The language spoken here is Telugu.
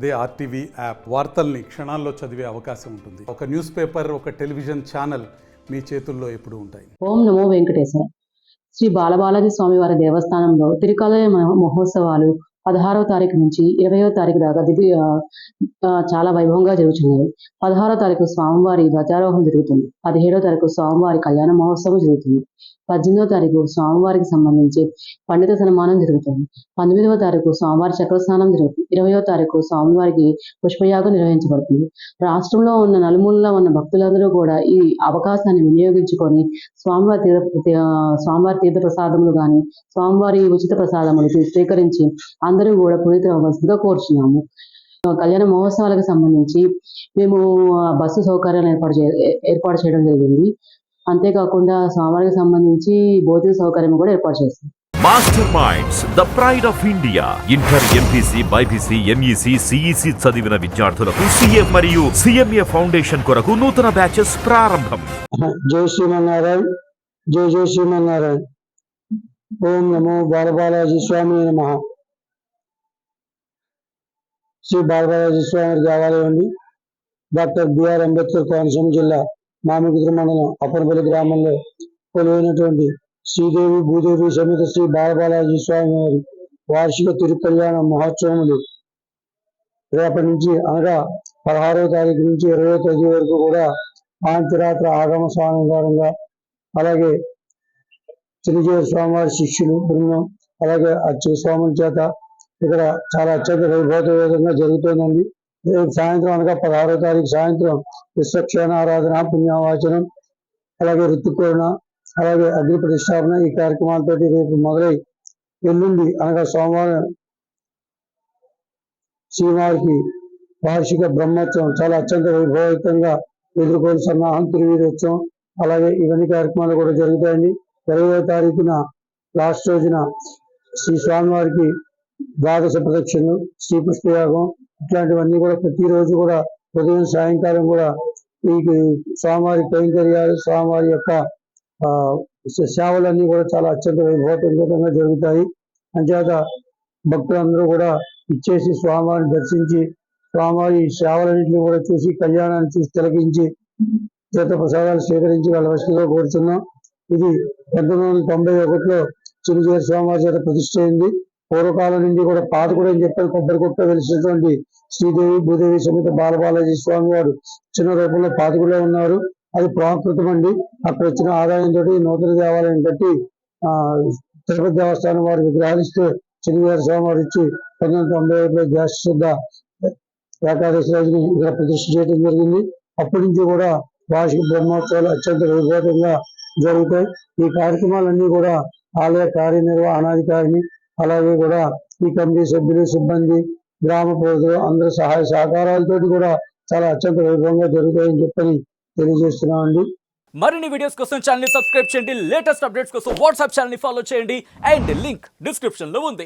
అదే ఆర్టీవీ యాప్ వార్తల్ని క్షణాల్లో చదివే అవకాశం ఉంటుంది. ఒక న్యూస్ పేపర్, ఒక టెలివిజన్ ఛానల్ మీ చేతుల్లో ఎప్పుడూ ఉంటాయి. ఓం నమో వెంకటేశ్వర. శ్రీ బాలబాలాజీ స్వామి వారి దేవస్థానంలో తిరుకలయ మహోత్సవాలు 16వ తారీఖు నుంచి 20వ తారీఖు దాకా చాలా వైభవంగా జరుగుతున్నాయి. 16వ తారీఖు స్వామివారి ధ్వజారోహణ జరుగుతుంది. 17వ తారీఖు స్వామివారి కళ్యాణ మహోత్సవం జరుగుతుంది. 18వ తారీఖు స్వామివారికి సంబంధించి పండిత సన్మానం జరుగుతుంది. 19వ తారీఖు స్వామివారి చక్రస్నానం జరుగుతుంది. 20వ తారీఖు స్వామివారికి పుష్పయాగం నిర్వహించబడుతుంది. రాష్ట్రంలో ఉన్న నలుమూలలో ఉన్న భక్తులందరూ కూడా ఈ అవకాశాన్ని వినియోగించుకొని స్వామివారి తీర్థ ప్రసాదములు కానీ స్వామివారి ఉచిత ప్రసాదములు స్వీకరించి అందరూ కూడా పునీతులవలసిందిగా కోరుచున్నాము. కళ్యాణ మహోత్సవాలకు సంబంధించి మేము బస్సు సౌకర్యాలను ఏర్పాటు చేయడం జరిగింది. అంతేకాకుండా స్వామివారికి సంబంధించి భౌతిక సౌకర్యం కూడా ఏర్పాటు చేస్తాం. Master minds the pride of India. Inter, MPC, BiPC, MEC, CEC చదివిన విద్యార్థులకు సిఏ మరియు సిఎంఏ ఫౌండేషన్ కొరకు నూతన బ్యాచెస్ ప్రారంభం. జై శ్రీమన్నారాయణ, జై జై శ్రీమన్నారాయణ. ఓం నమో బాలబాలాజీ స్వామి నమః. శ్రీ బాలబాలాజీ స్వామి దేవాలయం అండి. డాక్టర్ బిఆర్ అంబేద్కర్ కోనసీమ జిల్లా మామిడికుదురు మండలం అప్పనపల్లి గ్రామంలో కొలువైనటువంటి శ్రీదేవి భూదేవి సమేత శ్రీ బాలబాలాజీ స్వామి వారి వార్షిక తిరుకల్యాణ మహోత్సవములు రేపటి నుంచి అనగా 16వ తారీఖు నుంచి 20వ తేదీ వరకు కూడా పాంచరాత్ర ఆగమ స్వామివారంగా, అలాగే శ్రీజయ స్వామివారి శిష్యులు బృందం, అలాగే అర్చక స్వాముల చేత ఇక్కడ చాలా అత్యంత వైభవోపేతంగా జరుగుతుందండి. రేపు సాయంత్రం అనగా 16వ తారీఖు సాయంత్రం విశ్వక్షేణ ఆరాధన, పుణ్యవాచనం, అలాగే ఋతుకోరణ, అలాగే అగ్ని ప్రతిష్టాపన ఈ కార్యక్రమాలతో రేపు మొదలై ఎల్లుండి అనగా సోమవారం శ్రీవారికి వార్షిక బ్రహ్మోత్సవం చాలా అత్యంత వైభవయుతంగా ఎదుర్కొని సన్నాహం, తిరువీరోత్సవం, అలాగే ఇవన్నీ కార్యక్రమాలు కూడా జరుగుతాయండి. 20వ తారీఖున లాస్ట్ రోజున శ్రీ స్వామివారికి ద్వాదశ ప్రదక్షిణలు, శ్రీ పుష్పయాగం ఇట్లాంటివన్నీ కూడా ప్రతిరోజు కూడా ఉదయం సాయంకాలం కూడా ఈ స్వామివారి కైంకర్యాలు, స్వామివారి యొక్క సేవలన్నీ కూడా చాలా అత్యంత వైభవపేతంగా జరుగుతాయి. అంచేత భక్తులందరూ కూడా ఇచ్చేసి స్వామివారిని దర్శించి స్వామివారి సేవలన్నింటినీ కూడా చూసి కళ్యాణాన్ని చూసి తిలకించి తీర్థ ప్రసాదాలు స్వీకరించి వెళ్ళవలసిందిగా కోరుతున్నాం. ఇది 1991లో చిరుజీర స్వామివారి చేత ప్రతిష్ఠ అయింది. పూర్వకాలం నుండి కూడా పాత కూడా అని చెప్పారు కొబ్బరికొట్ట వెలిసినటువంటి శ్రీదేవి భూదేవి సమేత బాలబాలాజీ స్వామి వారు చిన్న రూపంలో పాతకులో ఉన్నారు. అది ప్రాకృతం అండి. అక్కడ వచ్చిన ఆదాయంతో నూతన దేవాలయం కట్టి తిరుపతి దేవస్థానం వారి విగ్రహాలు ఇస్తే చిరుజీర స్వామి వారు ఇచ్చి 1991లో జ్యేష్ఠ శుద్ధ ఏకాదశి రోజుని ఇక్కడ ప్రతిష్ఠ చేయడం జరిగింది. అప్పటి నుంచి కూడా వార్షిక బ్రహ్మోత్సవాలు అత్యంత వైభవంగా జరుగుతాయి. ఈ కార్యక్రమాలన్నీ కూడా ఆలయ కార్యనిర్వహణాధికారిని, అలాగే కూడా ఈ కమిటీ సభ్యులు, సిబ్బంది, గ్రామ ప్రజలు అందరూ సహాయ సహకారాలతో కూడా చాలా అత్యంత వైభవంగా జరుగుతాయని చెప్పని తెలియజేస్తున్నామండి. మరిన్ని వీడియోస్ కోసం ఛానల్ ని సబ్స్క్రైబ్ చేయండి. లేటెస్ట్ అప్డేట్స్ కోసం వాట్సాప్ ఛానల్ ని ఫాలో చేయండి. అండ్ లింక్ డిస్క్రిప్షన్ లో ఉంది.